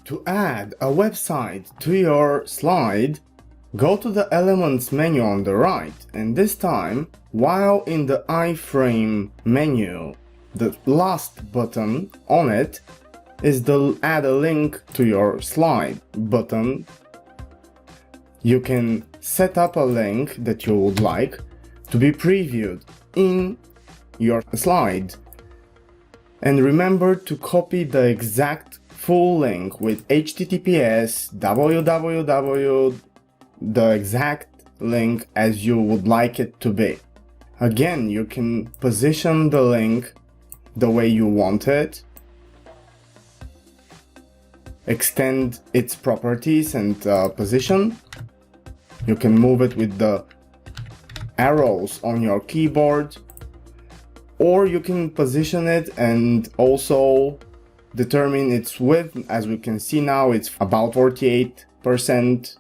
To add a website to your slide, go to the Elements menu on the right, and this time, while in the iframe menu, the last button on it is the Add a link to your slide button. You can set up a link that you would like to be previewed in your slide. And remember to copy the exact full link with https www, the exact link as you would like it to be. Again, you can position the link the way you want it, extend its properties and position. You can move it with the arrows on your keyboard, or you can position it and also determine its width. As we can see now, it's about 48%.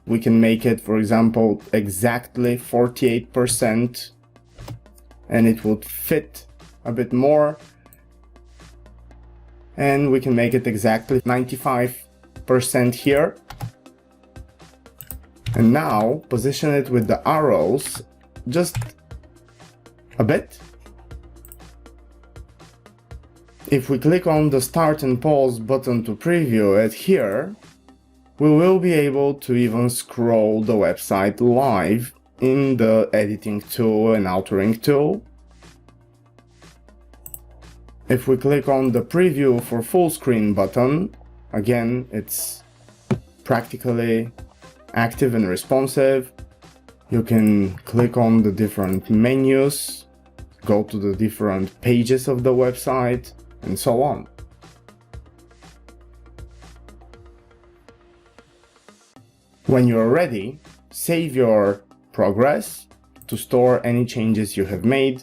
We can make it, for example, exactly 48%, and it would fit a bit more. And we can make it exactly 95% here. And now position it with the arrows just a bit. If we click on the Start and Pause button to preview it here, we will be able to even scroll the website live in the editing tool and authoring tool. If we click on the Preview for Full Screen button, again, it's practically active and responsive. You can click on the different menus, go to the different pages of the website, and so on. When you're ready, save your progress to store any changes you have made